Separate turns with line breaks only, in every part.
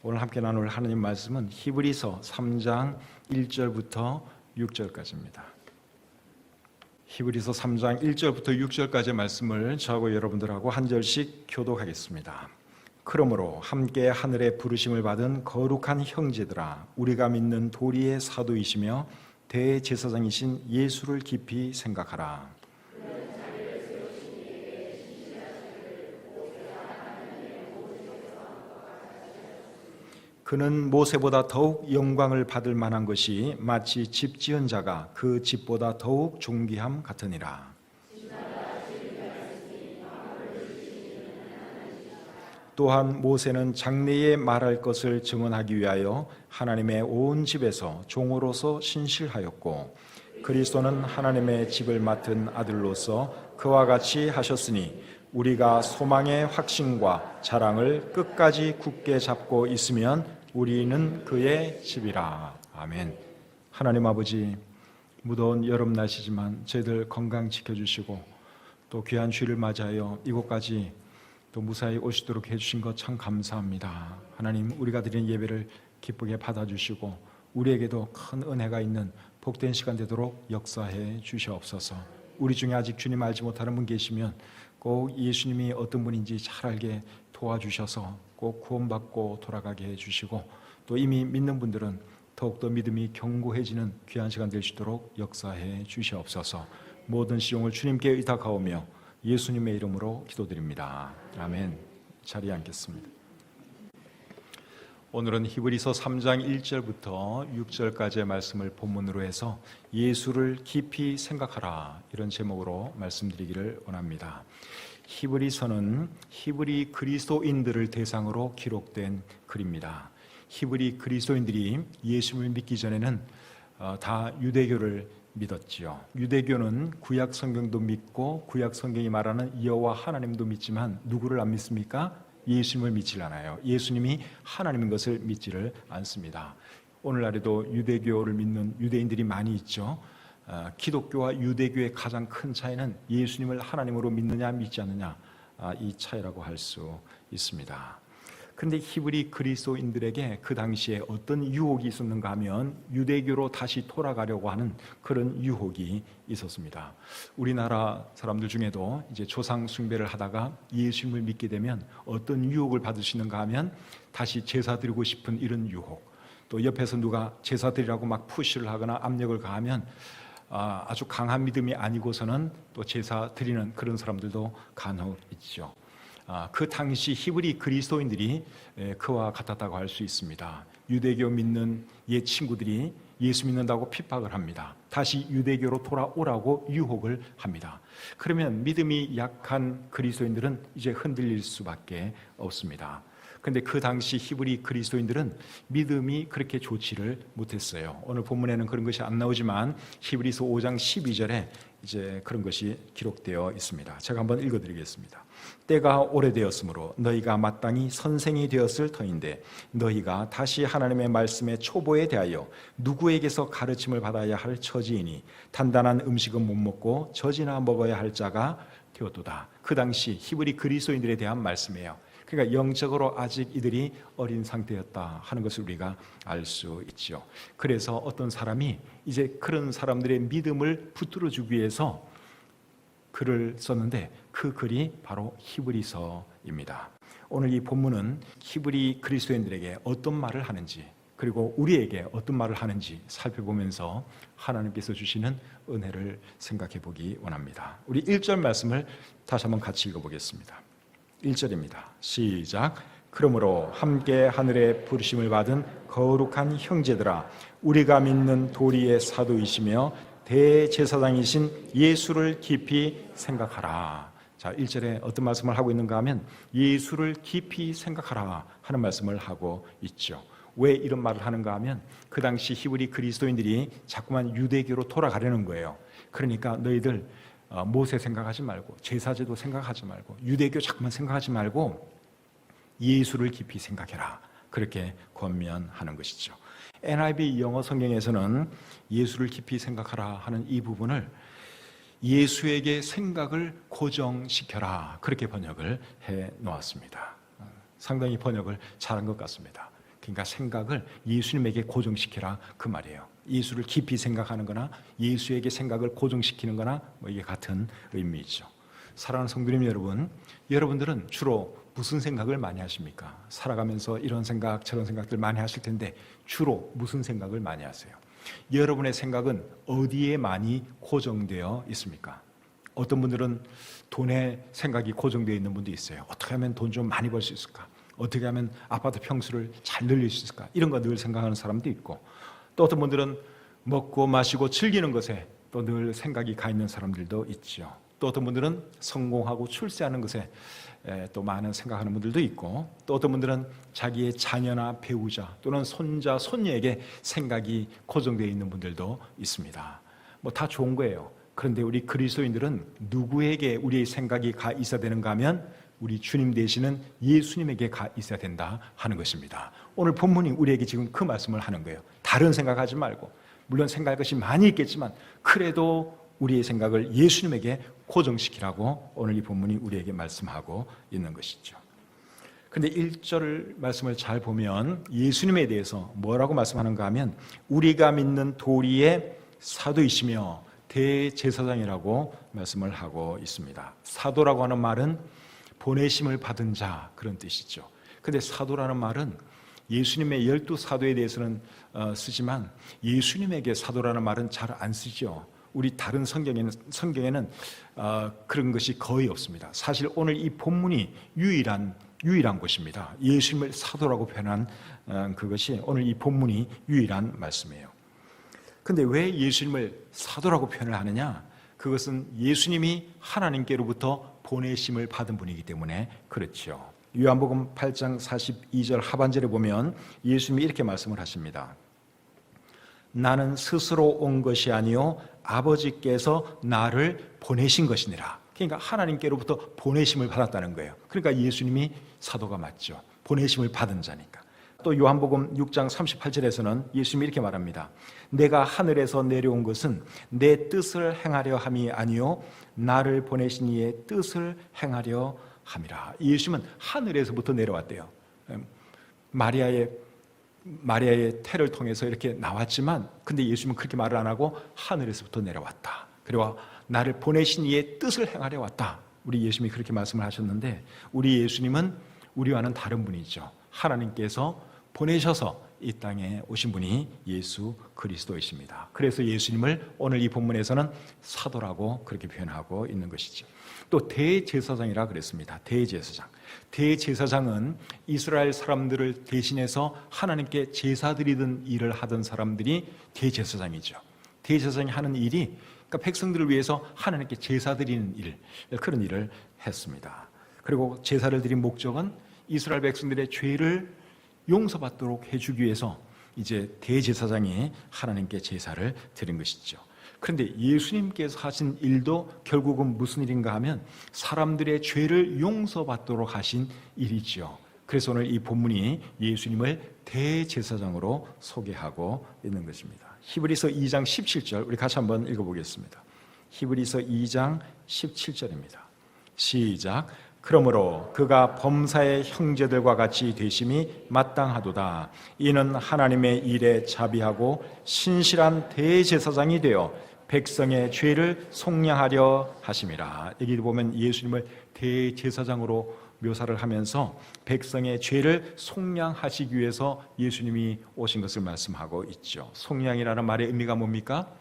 오늘 함께 나눌 하나님 말씀은 히브리서 3장 1절부터 6절까지입니다. 히브리서 3장 1절부터 6절까지의 말씀을 저하고 여러분들하고 한 절씩 교독하겠습니다. 그러므로 함께 하늘의 부르심을 받은 거룩한 형제들아, 우리가 믿는 도리의 사도이시며 대제사장이신 예수를 깊이 생각하라. 그는 모세보다 더욱 영광을 받을 만한 것이 마치 집 지은 자가 그 집보다 더욱 존귀함 같으니라. 또한 모세는 장래에 말할 것을 증언하기 위하여 하나님의 온 집에서 종으로서 신실하였고, 그리스도는 하나님의 집을 맡은 아들로서 그와 같이 하셨으니 우리가 소망의 확신과 자랑을 끝까지 굳게 잡고 있으면 우리는 그의 집이라. 아멘. 하나님 아버지, 무더운 여름 날씨지만 저희들 건강 지켜주시고 또 귀한 주일을 맞이하여 이곳까지 또 무사히 오시도록 해주신 것 참 감사합니다. 하나님, 우리가 드리는 예배를 기쁘게 받아주시고 우리에게도 큰 은혜가 있는 복된 시간 되도록 역사해 주시옵소서. 우리 중에 아직 주님 알지 못하는 분 계시면 꼭 예수님이 어떤 분인지 잘 알게 도와주셔서 꼭 구원받고 돌아가게 해주시고, 또 이미 믿는 분들은 더욱더 믿음이 견고해지는 귀한 시간 될 수 있도록 역사해 주시옵소서. 모든 시용을 주님께 의탁하오며 예수님의 이름으로 기도드립니다. 아멘. 자리에 앉겠습니다. 오늘은 히브리서 3장 1절부터 6절까지의 말씀을 본문으로 해서 예수를 깊이 생각하라, 이런 제목으로 말씀드리기를 원합니다. 히브리서는 히브리 그리스도인들을 대상으로 기록된 글입니다. 히브리 그리스도인들이 예수를 믿기 전에는 다 유대교를 믿었지요. 유대교는 구약 성경도 믿고 구약 성경이 말하는 여호와 하나님도 믿지만 누구를 안 믿습니까? 예수님을 믿질 않아요. 예수님이 하나님인 것을 믿지를 않습니다. 오늘날에도 유대교를 믿는 유대인들이 많이 있죠. 기독교와 유대교의 가장 큰 차이는 예수님을 하나님으로 믿느냐 믿지 않느냐, 이 차이라고 할 수 있습니다. 그런데 히브리 그리스도인들에게 그 당시에 어떤 유혹이 있었는가 하면 유대교로 다시 돌아가려고 하는 그런 유혹이 있었습니다. 우리나라 사람들 중에도 이제 조상 숭배를 하다가 예수님을 믿게 되면 어떤 유혹을 받을 수 있는가 하면 다시 제사 드리고 싶은 이런 유혹, 또 옆에서 누가 제사 드리라고 막 푸시를 하거나 압력을 가하면 아주 강한 믿음이 아니고서는 또 제사 드리는 그런 사람들도 간혹 있죠. 그 당시 히브리 그리스도인들이 그와 같았다고 할 수 있습니다. 유대교 믿는 옛 친구들이 예수 믿는다고 핍박을 합니다. 다시 유대교로 돌아오라고 유혹을 합니다. 그러면 믿음이 약한 그리스도인들은 이제 흔들릴 수밖에 없습니다. 그런데 그 당시 히브리 그리스도인들은 믿음이 그렇게 좋지를 못했어요. 오늘 본문에는 그런 것이 안 나오지만 히브리서 5장 12절에 이제 그런 것이 기록되어 있습니다. 제가 한번 읽어드리겠습니다. 때가 오래되었으므로 너희가 마땅히 선생이 되었을 터인데 너희가 다시 하나님의 말씀의 초보에 대하여 누구에게서 가르침을 받아야 할 처지이니 단단한 음식은 못 먹고 젖이나 먹어야 할 자가 되었도다. 그 당시 히브리 그리스도인들에 대한 말씀이에요. 그러니까 영적으로 아직 이들이 어린 상태였다 하는 것을 우리가 알 수 있죠. 그래서 어떤 사람이 이제 그런 사람들의 믿음을 붙들어주기 위해서 글을 썼는데 그 글이 바로 히브리서입니다. 오늘 이 본문은 히브리 그리스도인들에게 어떤 말을 하는지, 그리고 우리에게 어떤 말을 하는지 살펴보면서 하나님께서 주시는 은혜를 생각해 보기 원합니다. 우리 1절 말씀을 다시 한번 같이 읽어보겠습니다. 1절입니다. 시작. 그러므로 함께 하늘의 부르심을 받은 거룩한 형제들아, 우리가 믿는 도리의 사도이시며 대제사장이신 예수를 깊이 생각하라. 자, 1절에 어떤 말씀을 하고 있는가 하면 예수를 깊이 생각하라 하는 말씀을 하고 있죠. 왜 이런 말을 하는가 하면 그 당시 히브리 그리스도인들이 자꾸만 유대교로 돌아가려는 거예요. 그러니까 너희들 모세 생각하지 말고 제사제도 생각하지 말고 유대교 자꾸만 생각하지 말고 예수를 깊이 생각해라, 그렇게 권면하는 것이죠. NIV 영어 성경에서는 예수를 깊이 생각하라 하는 이 부분을 예수에게 생각을 고정시켜라, 그렇게 번역을 해 놓았습니다. 상당히 번역을 잘한 것 같습니다. 그러니까 생각을 예수님에게 고정시키라 그 말이에요. 예수를 깊이 생각하는 거나 예수에게 생각을 고정시키는 거나 뭐 이게 같은 의미이죠. 사랑하는 성도님 여러분, 여러분들은 주로 무슨 생각을 많이 하십니까? 살아가면서 이런 생각 저런 생각들 많이 하실 텐데 주로 무슨 생각을 많이 하세요? 여러분의 생각은 어디에 많이 고정되어 있습니까? 어떤 분들은 돈에 생각이 고정되어 있는 분도 있어요. 어떻게 하면 돈 좀 많이 벌 수 있을까? 어떻게 하면 아파트 평수를 잘 늘릴 수 있을까? 이런 거 늘 생각하는 사람도 있고, 또 어떤 분들은 먹고 마시고 즐기는 것에 또 늘 생각이 가 있는 사람들도 있죠. 또 어떤 분들은 성공하고 출세하는 것에 또 많은 생각하는 분들도 있고, 또 어떤 분들은 자기의 자녀나 배우자 또는 손자, 손녀에게 생각이 고정되어 있는 분들도 있습니다. 뭐 다 좋은 거예요. 그런데 우리 그리스도인들은 누구에게 우리의 생각이 가 있어야 되는가 하면 우리 주님 되시는 예수님에게 가 있어야 된다 하는 것입니다. 오늘 본문이 우리에게 지금 그 말씀을 하는 거예요. 다른 생각하지 말고, 물론 생각할 것이 많이 있겠지만 그래도 우리의 생각을 예수님에게 고정시키라고 오늘 이 본문이 우리에게 말씀하고 있는 것이죠. 그런데 1절 말씀을 잘 보면 예수님에 대해서 뭐라고 말씀하는가 하면 우리가 믿는 도리의 사도이시며 대제사장이라고 말씀을 하고 있습니다. 사도라고 하는 말은 보내심을 받은 자, 그런 뜻이죠. 그런데 사도라는 말은 예수님의 12사도에 대해서는 쓰지만 예수님에게 사도라는 말은 잘 안 쓰죠. 우리 다른 성경에는 그런 것이 거의 없습니다. 사실 오늘 이 본문이 유일한 것입니다. 예수님을 사도라고 표현한 그것이 오늘 이 본문이 유일한 말씀이에요. 그런데 왜 예수님을 사도라고 표현을 하느냐? 그것은 예수님이 하나님께로부터 보내심을 받은 분이기 때문에 그렇죠. 요한복음 8장 42절 하반절에 보면 예수님이 이렇게 말씀을 하십니다. 나는 스스로 온 것이 아니요 아버지께서 나를 보내신 것이니라. 그러니까 하나님께로부터 보내심을 받았다는 거예요. 그러니까 예수님이 사도가 맞죠. 보내심을 받은 자니까. 또 요한복음 6장 38절에서는 예수님이 이렇게 말합니다. 내가 하늘에서 내려온 것은 내 뜻을 행하려 함이 아니요 나를 보내신 이의 뜻을 행하려 함이라. 예수님은 하늘에서부터 내려왔대요. 마리아의 태를 통해서 이렇게 나왔지만 근데 예수님은 그렇게 말을 안 하고 하늘에서부터 내려왔다. 그리고 나를 보내신 이의 뜻을 행하려 왔다. 우리 예수님이 그렇게 말씀을 하셨는데 우리 예수님은 우리와는 다른 분이죠. 하나님께서 보내셔서 이 땅에 오신 분이 예수 그리스도이십니다. 그래서 예수님을 오늘 이 본문에서는 사도라고 그렇게 표현하고 있는 것이죠. 또 대제사장이라 그랬습니다. 대제사장은 이스라엘 사람들을 대신해서 하나님께 제사 드리던 일을 하던 사람들이 대제사장이죠. 대제사장이 하는 일이 그러니까 백성들을 위해서 하나님께 제사 드리는 일, 그런 일을 했습니다. 그리고 제사를 드린 목적은 이스라엘 백성들의 죄를 용서받도록 해주기 위해서 이제 대제사장이 하나님께 제사를 드린 것이죠. 그런데 예수님께서 하신 일도 결국은 무슨 일인가 하면 사람들의 죄를 용서받도록 하신 일이죠. 그래서 오늘 이 본문이 예수님을 대제사장으로 소개하고 있는 것입니다. 히브리서 2장 17절 우리 같이 한번 읽어보겠습니다. 히브리서 2장 17절입니다. 시작. 그러므로 그가 범사의 형제들과 같이 되심이 마땅하도다. 이는 하나님의 일에 자비하고 신실한 대제사장이 되어 백성의 죄를 속량하려 하심이라. 여기 보면 예수님을 대제사장으로 묘사를 하면서 백성의 죄를 속량하시기 위해서 예수님이 오신 것을 말씀하고 있죠. 속량이라는 말의 의미가 뭡니까?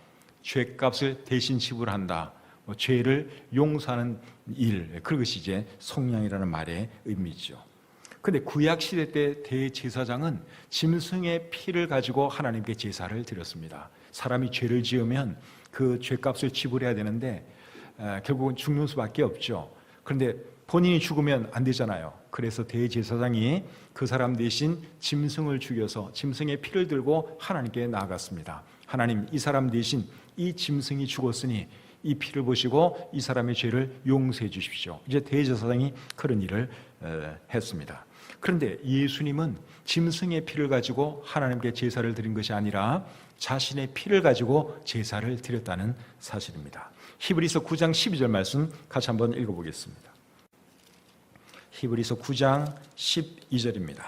죄값을 대신 지불한다. 죄를 용서하는 일, 그것이 이제 속량이라는 말의 의미죠. 그런데 구약 시대 때 대제사장은 짐승의 피를 가지고 하나님께 제사를 드렸습니다. 사람이 죄를 지으면 그 죄값을 지불해야 되는데 결국은 죽는 수밖에 없죠. 그런데 본인이 죽으면 안 되잖아요. 그래서 대제사장이 그 사람 대신 짐승을 죽여서 짐승의 피를 들고 하나님께 나아갔습니다. 하나님, 이 사람 대신 이 짐승이 죽었으니 이 피를 보시고 이 사람의 죄를 용서해 주십시오. 이제 대제사장이 그런 일을 했습니다. 그런데 예수님은 짐승의 피를 가지고 하나님께 제사를 드린 것이 아니라 자신의 피를 가지고 제사를 드렸다는 사실입니다. 히브리서 9장 12절 말씀 같이 한번 읽어보겠습니다. 히브리서 9장 12절입니다.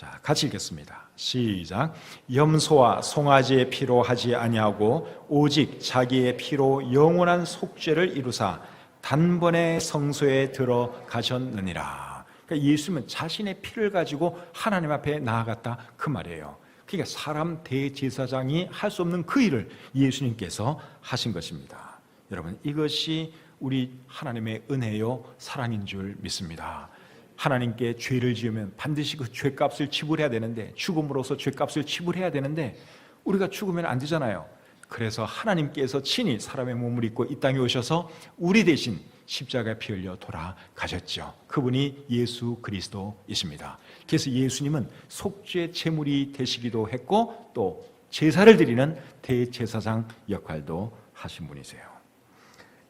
자, 같이 읽겠습니다. 시작. 염소와 송아지의 피로 하지 아니하고 오직 자기의 피로 영원한 속죄를 이루사 단번에 성소에 들어가셨느니라. 그러니까 예수님은 자신의 피를 가지고 하나님 앞에 나아갔다 그 말이에요. 그러니까 사람 대제사장이 할 수 없는 그 일을 예수님께서 하신 것입니다. 여러분, 이것이 우리 하나님의 은혜요 사랑인 줄 믿습니다. 하나님께 죄를 지으면 반드시 그 죄값을 지불해야 되는데, 죽음으로써 죄값을 지불해야 되는데 우리가 죽으면 안 되잖아요. 그래서 하나님께서 친히 사람의 몸을 입고 이 땅에 오셔서 우리 대신 십자가에 피 흘려 돌아가셨죠. 그분이 예수 그리스도이십니다. 그래서 예수님은 속죄 제물이 되시기도 했고 또 제사를 드리는 대제사장 역할도 하신 분이세요.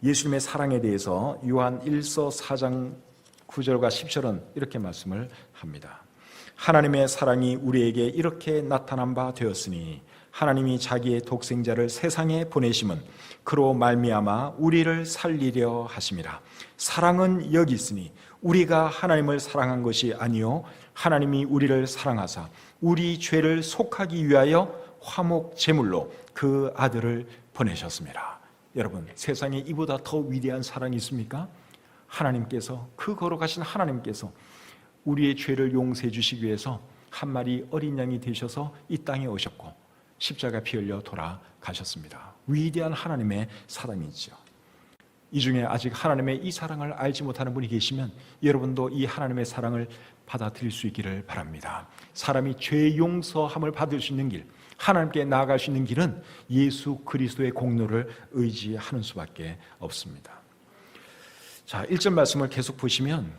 예수님의 사랑에 대해서 요한 1서 4장 9절과 10절은 이렇게 말씀을 합니다. 하나님의 사랑이 우리에게 이렇게 나타난 바 되었으니 하나님이 자기의 독생자를 세상에 보내심은 그로 말미암아 우리를 살리려 하심이라. 사랑은 여기 있으니 우리가 하나님을 사랑한 것이 아니요 하나님이 우리를 사랑하사 우리 죄를 속하기 위하여 화목 제물로 그 아들을 보내셨습니다. 여러분, 세상에 이보다 더 위대한 사랑이 있습니까? 하나님께서, 그 거룩하신 하나님께서 우리의 죄를 용서해 주시기 위해서 한 마리 어린 양이 되셔서 이 땅에 오셨고 십자가 피 흘려 돌아가셨습니다. 위대한 하나님의 사랑이죠. 이 중에 아직 하나님의 이 사랑을 알지 못하는 분이 계시면 여러분도 이 하나님의 사랑을 받아들일 수 있기를 바랍니다. 사람이 죄 용서함을 받을 수 있는 길, 하나님께 나아갈 수 있는 길은 예수 그리스도의 공로를 의지하는 수밖에 없습니다. 자, 1절 말씀을 계속 보시면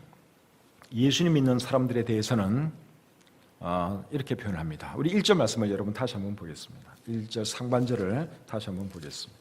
예수님 믿는 사람들에 대해서는 이렇게 표현합니다. 우리 1절 말씀을 여러분 다시 한번 보겠습니다. 1절 상반절을 다시 한번 보겠습니다.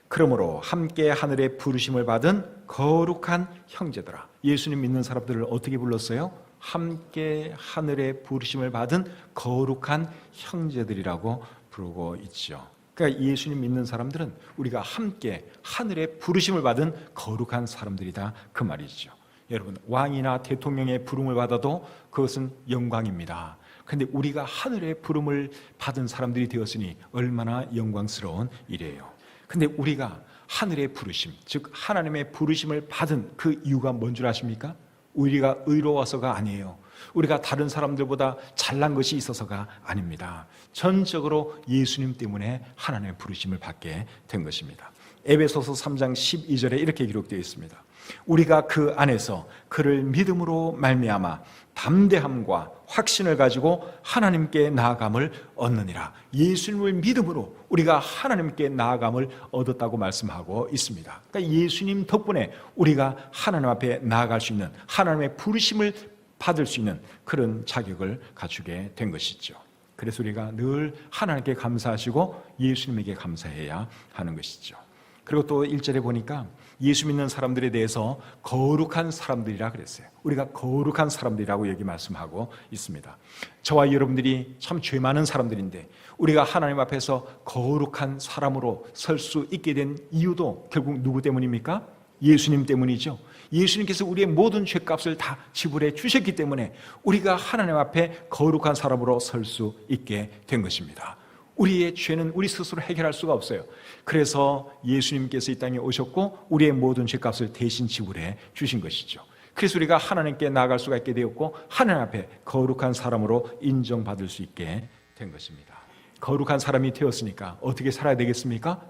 그러므로 함께 하늘의 부르심을 받은 거룩한 형제들아. 예수님 믿는 사람들을 어떻게 불렀어요? 함께 하늘의 부르심을 받은 거룩한 형제들이라고 부르고 있죠. 그러니까 예수님 믿는 사람들은 우리가 함께 하늘의 부르심을 받은 거룩한 사람들이다 그 말이죠. 여러분, 왕이나 대통령의 부름을 받아도 그것은 영광입니다. 그런데 우리가 하늘의 부름을 받은 사람들이 되었으니 얼마나 영광스러운 일이에요. 근데 우리가 하늘의 부르심, 즉 하나님의 부르심을 받은 그 이유가 뭔 줄 아십니까? 우리가 의로워서가 아니에요. 우리가 다른 사람들보다 잘난 것이 있어서가 아닙니다. 전적으로 예수님 때문에 하나님의 부르심을 받게 된 것입니다. 에베소서 3장 12절에 이렇게 기록되어 있습니다. 우리가 그 안에서 그를 믿음으로 말미암아 담대함과 확신을 가지고 하나님께 나아감을 얻느니라. 예수님을 믿음으로 우리가 하나님께 나아감을 얻었다고 말씀하고 있습니다. 그러니까 예수님 덕분에 우리가 하나님 앞에 나아갈 수 있는, 하나님의 부르심을 받을 수 있는 그런 자격을 갖추게 된 것이죠. 그래서 우리가 늘 하나님께 감사하시고 예수님에게 감사해야 하는 것이죠. 그리고 또 1절에 보니까 예수 믿는 사람들에 대해서 거룩한 사람들이라 그랬어요. 우리가 거룩한 사람들이라고 여기 말씀하고 있습니다. 저와 여러분들이 참 죄 많은 사람들인데 우리가 하나님 앞에서 거룩한 사람으로 설 수 있게 된 이유도 결국 누구 때문입니까? 예수님 때문이죠. 예수님께서 우리의 모든 죄값을 다 지불해 주셨기 때문에 우리가 하나님 앞에 거룩한 사람으로 설 수 있게 된 것입니다. 우리의 죄는 우리 스스로 해결할 수가 없어요. 그래서 예수님께서 이 땅에 오셨고 우리의 모든 죄값을 대신 지불해 주신 것이죠. 그래서 우리가 하나님께 나아갈 수가 있게 되었고 하나님 앞에 거룩한 사람으로 인정받을 수 있게 된 것입니다. 거룩한 사람이 되었으니까 어떻게 살아야 되겠습니까?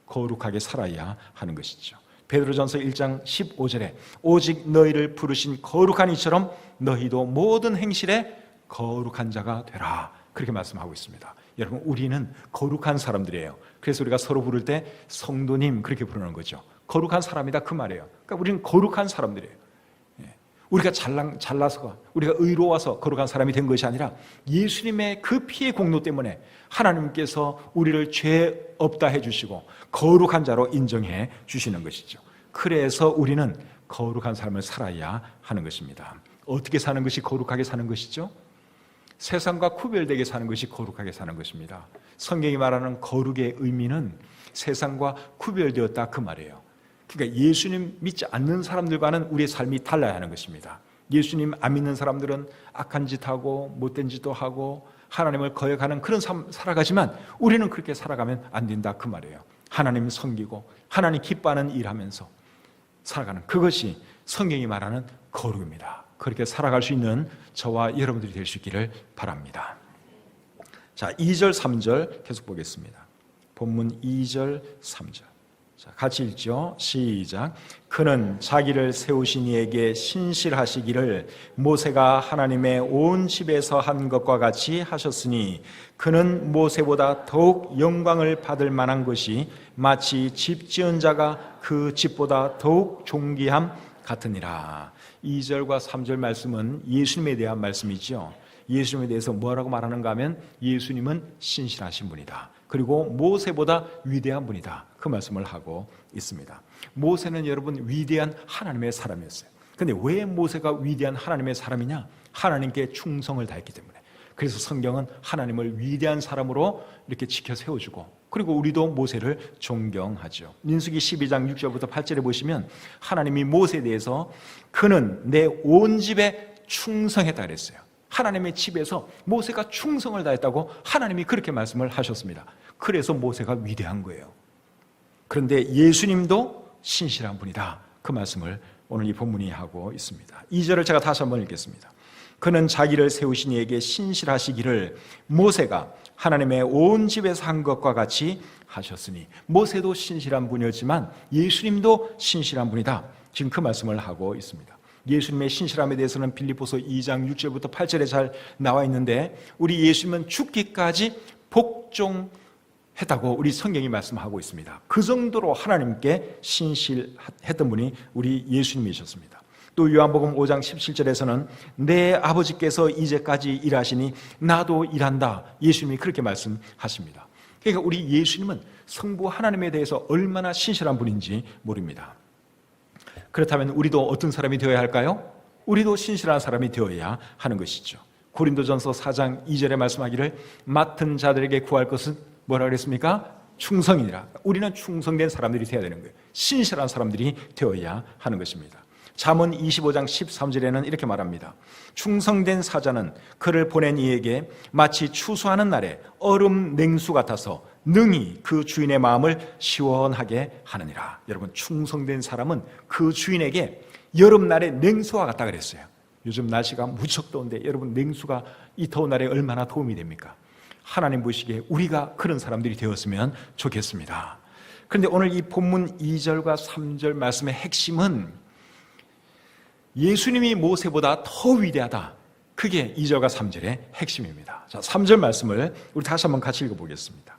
거룩하게 살아야 하는 것이죠. 베드로전서 1장 15절에 오직 너희를 부르신 거룩한 이처럼 너희도 모든 행실에 거룩한 자가 되라, 그렇게 말씀하고 있습니다. 여러분, 우리는 거룩한 사람들이에요. 그래서 우리가 서로 부를 때 성도님 그렇게 부르는 거죠. 거룩한 사람이다 그 말이에요. 그러니까 우리는 거룩한 사람들이에요. 우리가 잘나서가, 우리가 의로워서 거룩한 사람이 된 것이 아니라 예수님의 그 피의 공로 때문에 하나님께서 우리를 죄 없다 해주시고 거룩한 자로 인정해 주시는 것이죠. 그래서 우리는 거룩한 삶을 살아야 하는 것입니다. 어떻게 사는 것이 거룩하게 사는 것이죠? 세상과 구별되게 사는 것이 거룩하게 사는 것입니다. 성경이 말하는 거룩의 의미는 세상과 구별되었다 그 말이에요. 그러니까 예수님 믿지 않는 사람들과는 우리의 삶이 달라야 하는 것입니다. 예수님 안 믿는 사람들은 악한 짓 하고 못된 짓도 하고 하나님을 거역하는 그런 삶 살아가지만 우리는 그렇게 살아가면 안 된다 그 말이에요. 하나님 섬기고 하나님 기뻐하는 일하면서 살아가는 그것이 성경이 말하는 거룩입니다. 그렇게 살아갈 수 있는 저와 여러분들이 될 수 있기를 바랍니다. 자, 2절 3절 계속 보겠습니다. 본문 2절 3절. 자, 같이 읽죠. 시작. 그는 자기를 세우신 이에게 신실하시기를 모세가 하나님의 온 집에서 한 것과 같이 하셨으니 그는 모세보다 더욱 영광을 받을 만한 것이 마치 집 지은 자가 그 집보다 더욱 존귀함 같으니라. 2절과 3절 말씀은 예수님에 대한 말씀이죠. 예수님에 대해서 뭐라고 말하는가 하면 예수님은 신실하신 분이다. 그리고 모세보다 위대한 분이다. 그 말씀을 하고 있습니다. 모세는 여러분 위대한 하나님의 사람이었어요. 근데 왜 모세가 위대한 하나님의 사람이냐? 하나님께 충성을 다했기 때문에. 그래서 성경은 하나님을 위대한 사람으로 이렇게 지켜 세워주고, 그리고 우리도 모세를 존경하죠. 민수기 12장 6절부터 8절에 보시면 하나님이 모세에 대해서 그는 내 온 집에 충성했다 그랬어요. 하나님의 집에서 모세가 충성을 다했다고 하나님이 그렇게 말씀을 하셨습니다. 그래서 모세가 위대한 거예요. 그런데 예수님도 신실한 분이다. 그 말씀을 오늘 이 본문이 하고 있습니다. 2절을 제가 다시 한번 읽겠습니다. 그는 자기를 세우신 이에게 신실하시기를 모세가 하나님의 온 집에서 한 것과 같이 하셨으니, 모세도 신실한 분이었지만 예수님도 신실한 분이다. 지금 그 말씀을 하고 있습니다. 예수님의 신실함에 대해서는 빌립보서 2장 6절부터 8절에 잘 나와 있는데, 우리 예수님은 죽기까지 복종했다고 우리 성경이 말씀하고 있습니다. 그 정도로 하나님께 신실했던 분이 우리 예수님이셨습니다. 또 요한복음 5장 17절에서는 내 아버지께서 이제까지 일하시니 나도 일한다. 예수님이 그렇게 말씀하십니다. 그러니까 우리 예수님은 성부 하나님에 대해서 얼마나 신실한 분인지 모릅니다. 그렇다면 우리도 어떤 사람이 되어야 할까요? 우리도 신실한 사람이 되어야 하는 것이죠. 고린도전서 4장 2절에 말씀하기를 맡은 자들에게 구할 것은 뭐라 그랬습니까? 충성이니라. 우리는 충성된 사람들이 되어야 되는 거예요. 신실한 사람들이 되어야 하는 것입니다. 잠언 25장 13절에는 이렇게 말합니다. 충성된 사자는 그를 보낸 이에게 마치 추수하는 날에 얼음 냉수 같아서 능히 그 주인의 마음을 시원하게 하느니라. 여러분, 충성된 사람은 그 주인에게 여름날에 냉수와 같다 그랬어요. 요즘 날씨가 무척 더운데 여러분, 냉수가 이 더운 날에 얼마나 도움이 됩니까? 하나님 보시기에 우리가 그런 사람들이 되었으면 좋겠습니다. 그런데 오늘 이 본문 2절과 3절 말씀의 핵심은 예수님이 모세보다 더 위대하다. 그게 2절과 3절의 핵심입니다. 자, 3절 말씀을 우리 다시 한번 같이 읽어보겠습니다.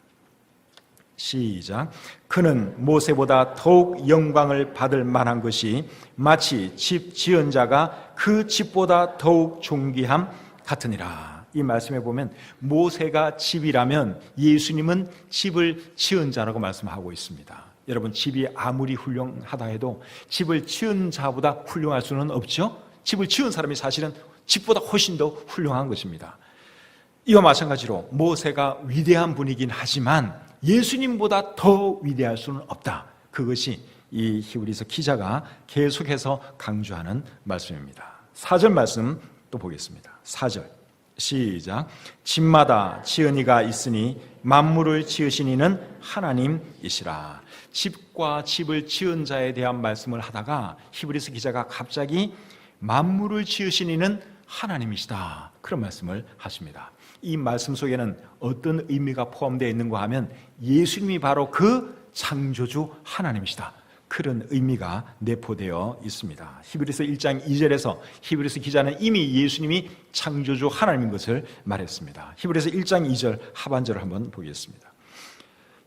시작. 그는 모세보다 더욱 영광을 받을 만한 것이 마치 집 지은 자가 그 집보다 더욱 존귀함 같으니라. 이 말씀에 보면 모세가 집이라면 예수님은 집을 지은 자라고 말씀하고 있습니다. 여러분, 집이 아무리 훌륭하다 해도 집을 지은 자보다 훌륭할 수는 없죠. 집을 지은 사람이 사실은 집보다 훨씬 더 훌륭한 것입니다. 이와 마찬가지로 모세가 위대한 분이긴 하지만 예수님보다 더 위대할 수는 없다. 그것이 이 히브리서 기자가 계속해서 강조하는 말씀입니다. 4절 말씀 또 보겠습니다. 4절 시작. 집마다 지은 이가 있으니 만물을 지으신 이는 하나님이시라. 집과 집을 지은 자에 대한 말씀을 하다가 히브리서 기자가 갑자기 만물을 지으신 이는 하나님이시다. 그런 말씀을 하십니다. 이 말씀 속에는 어떤 의미가 포함되어 있는가 하면 예수님이 바로 그 창조주 하나님이시다. 그런 의미가 내포되어 있습니다. 히브리서 1장 2절에서 히브리서 기자는 이미 예수님이 창조주 하나님인 것을 말했습니다. 히브리서 1장 2절 하반절을 한번 보겠습니다.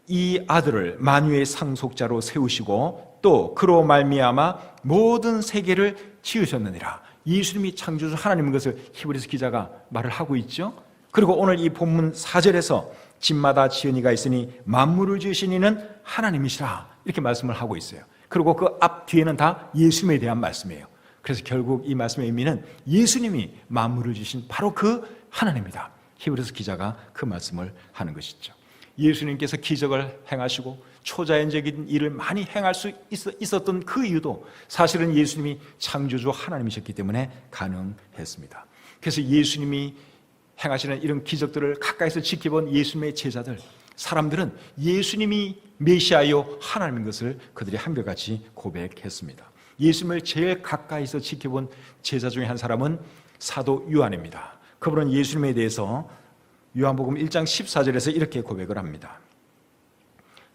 이 아들을 만유의 상속자로 세우시고 또 그로 말미암아 모든 세계를 지으셨느니라. 예수님이 창조주 하나님인 것을 히브리서 기자가 말을 하고 있죠. 그리고 오늘 이 본문 4절에서 집마다 지은 이가 있으니 만물을 지으신 이는 하나님이시라. 이렇게 말씀을 하고 있어요. 그리고 그 앞 뒤에는 다 예수님에 대한 말씀이에요. 그래서 결국 이 말씀의 의미는 예수님이 만물을 지으신 바로 그 하나님이다. 히브리서 기자가 그 말씀을 하는 것이죠. 예수님께서 기적을 행하시고 초자연적인 일을 많이 행할 수 있었던 그 이유도 사실은 예수님이 창조주 하나님이셨기 때문에 가능했습니다. 그래서 예수님이 행하시는 이런 기적들을 가까이서 지켜본 예수님의 제자들, 사람들은 예수님이 메시아요 하나님인 것을 그들이 한결같이 고백했습니다. 예수님을 제일 가까이서 지켜본 제자 중에 한 사람은 사도 요한입니다. 그분은 예수님에 대해서 요한복음 1장 14절에서 이렇게 고백을 합니다.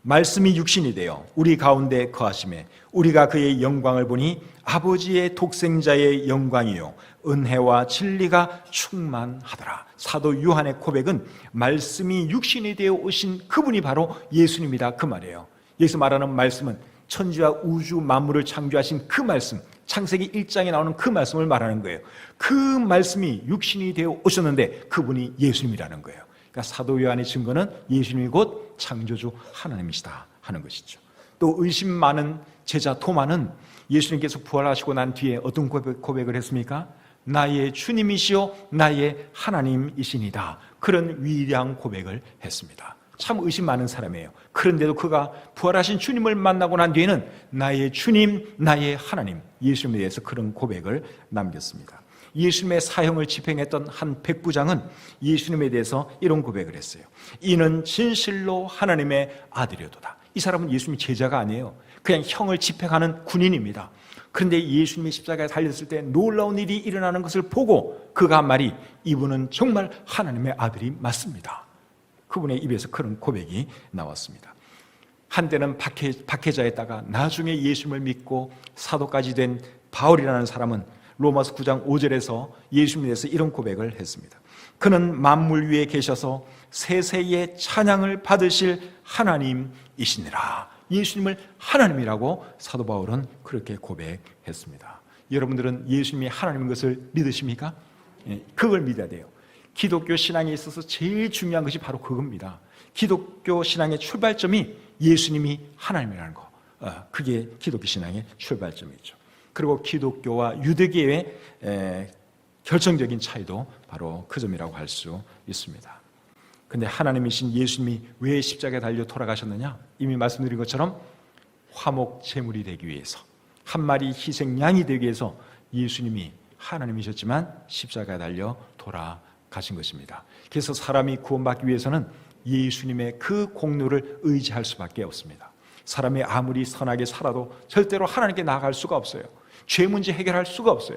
말씀이 육신이 되어 우리 가운데 거하심에 우리가 그의 영광을 보니 아버지의 독생자의 영광이요 은혜와 진리가 충만하더라. 사도 요한의 고백은 말씀이 육신이 되어 오신 그분이 바로 예수님이다 그 말이에요. 여기서 말하는 말씀은 천지와 우주 만물을 창조하신 그 말씀, 창세기 1장에 나오는 그 말씀을 말하는 거예요. 그 말씀이 육신이 되어 오셨는데 그분이 예수님이라는 거예요. 그러니까 사도 요한의 증거는 예수님이 곧 창조주 하나님이시다 하는 것이죠. 또 의심 많은 제자 토마는 예수님께서 부활하시고 난 뒤에 어떤 고백을 했습니까? 나의 주님이시요 나의 하나님이시니다. 그런 위대한 고백을 했습니다. 참 의심 많은 사람이에요. 그런데도 그가 부활하신 주님을 만나고 난 뒤에는 나의 주님, 나의 하나님, 예수님에 대해서 그런 고백을 남겼습니다. 예수님의 사형을 집행했던 한 백부장은 예수님에 대해서 이런 고백을 했어요. 이는 진실로 하나님의 아들이로다. 이 사람은 예수님 제자가 아니에요. 그냥 형을 집행하는 군인입니다. 그런데 예수님이 십자가에 달렸을 때 놀라운 일이 일어나는 것을 보고 그가 한 말이 이분은 정말 하나님의 아들이 맞습니다. 그분의 입에서 그런 고백이 나왔습니다. 한때는 박해자였다가 나중에 예수님을 믿고 사도까지 된 바울이라는 사람은 로마서 9장 5절에서 예수님에 대해서 이런 고백을 했습니다. 그는 만물 위에 계셔서 세세의 찬양을 받으실 하나님이시니라. 예수님을 하나님이라고 사도 바울은 그렇게 고백했습니다. 여러분들은 예수님이 하나님인 것을 믿으십니까? 그걸 믿어야 돼요. 기독교 신앙에 있어서 제일 중요한 것이 바로 그겁니다. 기독교 신앙의 출발점이 예수님이 하나님이라는 거. 그게 기독교 신앙의 출발점이죠. 그리고 기독교와 유대교의 결정적인 차이도 바로 그 점이라고 할 수 있습니다. 그런데 하나님이신 예수님이 왜 십자가에 달려 돌아가셨느냐? 이미 말씀드린 것처럼 화목 제물이 되기 위해서, 한 마리 희생양이 되기 위해서 예수님이 하나님이셨지만 십자가에 달려 돌아가신 것입니다. 그래서 사람이 구원받기 위해서는 예수님의 그 공로를 의지할 수밖에 없습니다. 사람이 아무리 선하게 살아도 절대로 하나님께 나아갈 수가 없어요. 죄 문제 해결할 수가 없어요.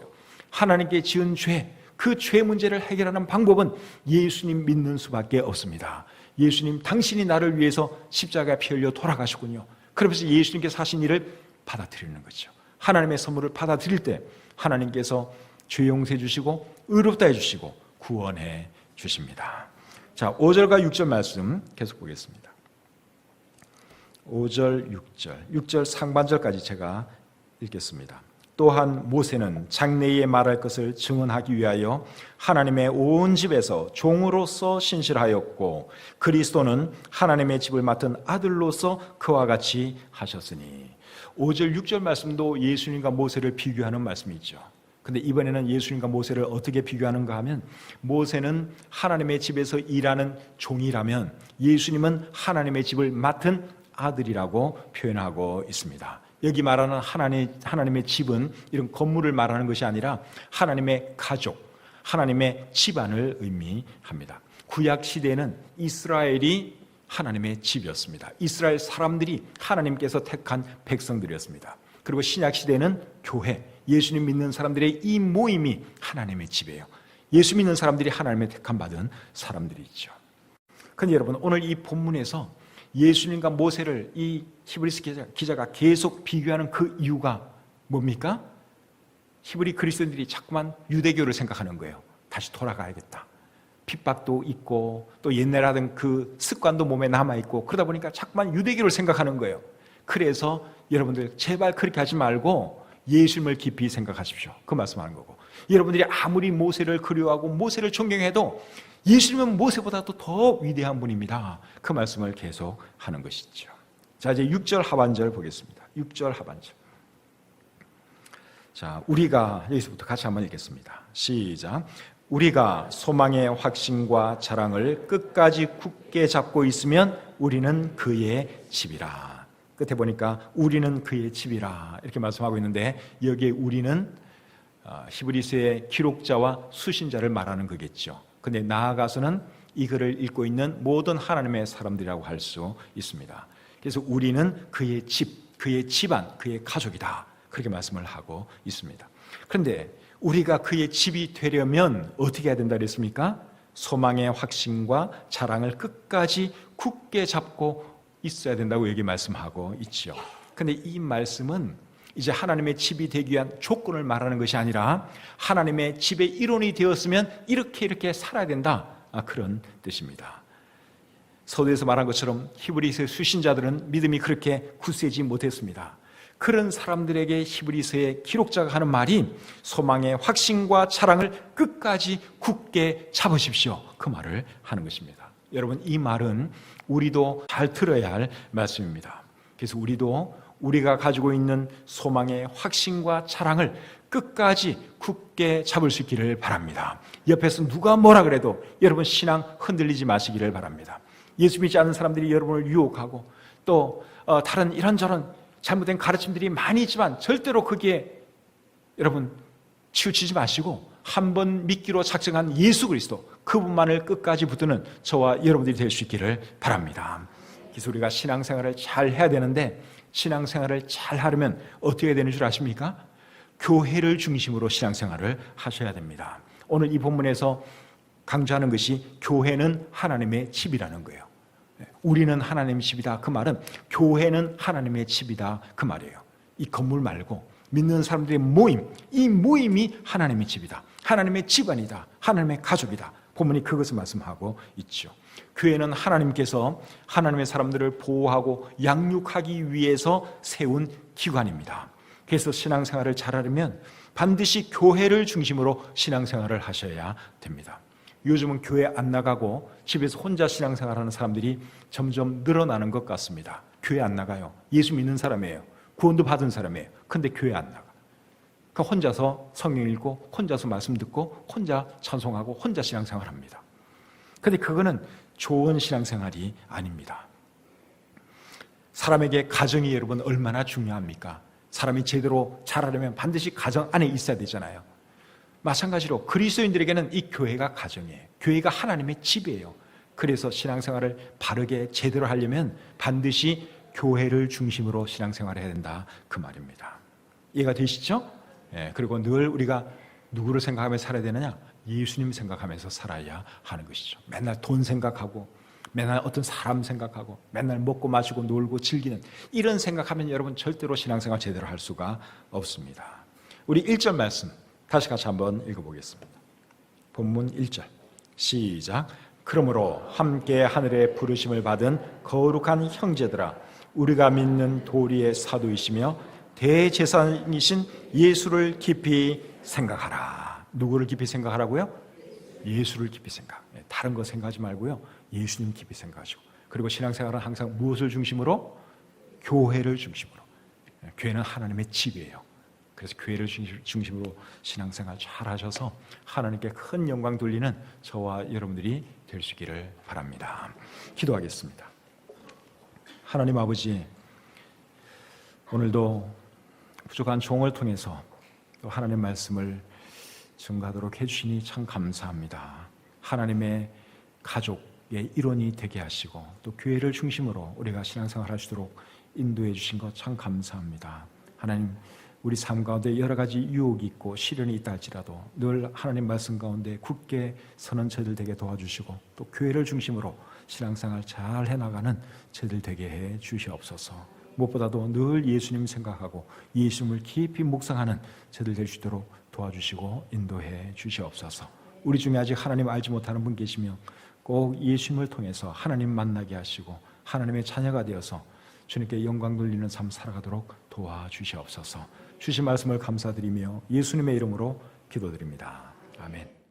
하나님께 지은 죄, 그 죄 문제를 해결하는 방법은 예수님 믿는 수밖에 없습니다. 예수님, 당신이 나를 위해서 십자가에 피 흘려 돌아가셨군요. 그러면서 예수님께서 하신 일을 받아들이는 거죠. 하나님의 선물을 받아들일 때 하나님께서 죄 용서해 주시고 의롭다 해주시고 구원해 주십니다. 자, 5절과 6절 말씀 계속 보겠습니다. 5절, 6절 상반절까지 제가 읽겠습니다. 또한 모세는 장래에 말할 것을 증언하기 위하여 하나님의 온 집에서 종으로서 신실하였고 그리스도는 하나님의 집을 맡은 아들로서 그와 같이 하셨으니. 5절, 6절 말씀도 예수님과 모세를 비교하는 말씀이죠. 근데 이번에는 예수님과 모세를 어떻게 비교하는가 하면 하나님의 하나님의 집에서 일하는 종이라면 예수님은 하나님의 집을 맡은 아들이라고 표현하고 있습니다. 여기 말하는 하나님의 집은 이런 건물을 말하는 것이 아니라 하나님의 가족, 하나님의 집안을 의미합니다. 구약 시대에는 이스라엘이 하나님의 집이었습니다. 이스라엘 사람들이 하나님께서 택한 백성들이었습니다. 그리고 신약 시대에는 교회, 예수님 믿는 사람들의 이 모임이 하나님의 집이에요. 예수 믿는 사람들이 하나님의 택함 받은 사람들이죠. 그런데 여러분, 오늘 이 본문에서 예수님과 모세를 이 히브리서 기자가 계속 비교하는 그 이유가 뭡니까? 히브리 그리스도인들이 자꾸만 유대교를 생각하는 거예요. 다시 돌아가야겠다. 핍박도 있고 또 옛날에 하던 그 습관도 몸에 남아있고 그러다 보니까 자꾸만 유대교를 생각하는 거예요. 그래서 여러분들 제발 그렇게 하지 말고 예수님을 깊이 생각하십시오. 그 말씀하는 거고, 여러분들이 아무리 모세를 그리워하고 모세를 존경해도 예수님은 모세보다도 더 위대한 분입니다. 그 말씀을 계속 하는 것이죠. 자, 이제 6절 하반절 보겠습니다. 6절 하반절. 자, 우리가 여기서부터 같이 한번 읽겠습니다. 시작. 우리가 소망의 확신과 자랑을 끝까지 굳게 잡고 있으면 우리는 그의 집이라. 끝에 보니까 우리는 그의 집이라 이렇게 말씀하고 있는데, 여기에 우리는 히브리서의 기록자와 수신자를 말하는 거겠죠. 근데 나아가서는 이 글을 읽고 있는 모든 하나님의 사람들이라고 할 수 있습니다. 그래서 우리는 그의 집, 그의 집안, 그의 가족이다, 그렇게 말씀을 하고 있습니다. 그런데 우리가 그의 집이 되려면 어떻게 해야 된다 그랬습니까? 소망의 확신과 자랑을 끝까지 굳게 잡고 있어야 된다고 여기 말씀하고 있죠. 그런데 이 말씀은 이제 하나님의 집이 되기 위한 조건을 말하는 것이 아니라 하나님의 집의 일원이 되었으면 이렇게 살아야 된다, 그런 뜻입니다. 서두에서 말한 것처럼 히브리서의 수신자들은 믿음이 그렇게 굳세지 못했습니다. 그런 사람들에게 히브리서의 기록자가 하는 말이 소망의 확신과 자랑을 끝까지 굳게 잡으십시오, 그 말을 하는 것입니다. 여러분, 이 말은 우리도 잘 들어야 할 말씀입니다. 그래서 우리가 가지고 있는 소망의 확신과 자랑을 끝까지 굳게 잡을 수 있기를 바랍니다. 옆에서 누가 뭐라 그래도 여러분 신앙 흔들리지 마시기를 바랍니다. 예수 믿지 않는 사람들이 여러분을 유혹하고 또 다른 이런저런 잘못된 가르침들이 많이 있지만 절대로 거기에 여러분 치우치지 마시고 한번 믿기로 작정한 예수 그리스도, 그분만을 끝까지 붙드는 저와 여러분들이 될 수 있기를 바랍니다. 그래서 우리가 신앙생활을 잘 해야 되는데, 신앙생활을 잘 하려면 어떻게 해야 되는 줄 아십니까? 교회를 중심으로 신앙생활을 하셔야 됩니다. 오늘 이 본문에서 강조하는 것이 교회는 하나님의 집이라는 거예요. 우리는 하나님의 집이다, 그 말은 교회는 하나님의 집이다, 그 말이에요. 이 건물 말고 믿는 사람들의 모임, 이 모임이 하나님의 집이다, 하나님의 집안이다, 하나님의 가족이다. 본문이 그것을 말씀하고 있죠. 교회는 하나님께서 하나님의 사람들을 보호하고 양육하기 위해서 세운 기관입니다. 그래서 신앙생활을 잘하려면 반드시 교회를 중심으로 신앙생활을 하셔야 됩니다. 요즘은 교회 안 나가고 집에서 혼자 신앙생활하는 사람들이 점점 늘어나는 것 같습니다. 교회 안 나가요. 예수 믿는 사람이에요. 구원도 받은 사람이에요. 근데 교회 안 나가. 그러니까 혼자서 성경 읽고 혼자서 말씀 듣고 혼자 찬송하고 혼자 신앙생활합니다. 그런데 그거는 좋은 신앙생활이 아닙니다. 사람에게 가정이 여러분 얼마나 중요합니까? 사람이 제대로 자라려면 반드시 가정 안에 있어야 되잖아요. 마찬가지로 그리스도인들에게는 이 교회가 가정이에요. 교회가 하나님의 집이에요. 그래서 신앙생활을 바르게 제대로 하려면 반드시 교회를 중심으로 신앙생활을 해야 된다, 그 말입니다. 이해가 되시죠? 그리고 늘 우리가 누구를 생각하며 살아야 되느냐? 예수님 생각하면서 살아야 하는 것이죠. 맨날 돈 생각하고 맨날 어떤 사람 생각하고 맨날 먹고 마시고 놀고 즐기는 이런 생각하면 여러분 절대로 신앙생활 제대로 할 수가 없습니다. 우리 1절 말씀 다시 같이 한번 읽어보겠습니다. 본문 1절 시작. 그러므로 함께 하늘의 부르심을 받은 거룩한 형제들아, 우리가 믿는 도리의 사도이시며 대제사장이신 예수를 깊이 생각하라. 누구를 깊이 생각하라고요? 예수를 깊이 생각. 다른 거 생각하지 말고요, 예수님 깊이 생각하시고. 그리고 신앙생활은 항상 무엇을 중심으로? 교회를 중심으로. 교회는 하나님의 집이에요. 그래서 교회를 중심으로 신앙생활 잘 하셔서 하나님께 큰 영광 돌리는 저와 여러분들이 될 수 있기를 바랍니다. 기도하겠습니다. 하나님 아버지, 오늘도 부족한 종을 통해서 또 하나님의 말씀을 증거하도록 해주시니 참 감사합니다. 하나님의 가족의 일원이 되게 하시고 또 교회를 중심으로 우리가 신앙생활 하시도록 인도해 주신 것 참 감사합니다. 하나님, 우리 삶 가운데 여러 가지 유혹이 있고 시련이 있다 할지라도 늘 하나님 말씀 가운데 굳게 서는 저희들 되게 도와주시고 또 교회를 중심으로 신앙생활 잘 해나가는 저희들 되게 해 주시옵소서. 무엇보다도 늘 예수님 생각하고 예수님을 깊이 묵상하는 저희들 될 수 있도록 도와주시고 인도해 주시옵소서. 우리 중에 아직 하나님 알지 못하는 분 계시며 꼭 예수님을 통해서 하나님 만나게 하시고 하나님의 자녀가 되어서 주님께 영광 돌리는 삶 살아가도록 도와주시옵소서. 주신 말씀을 감사드리며 예수님의 이름으로 기도드립니다. 아멘.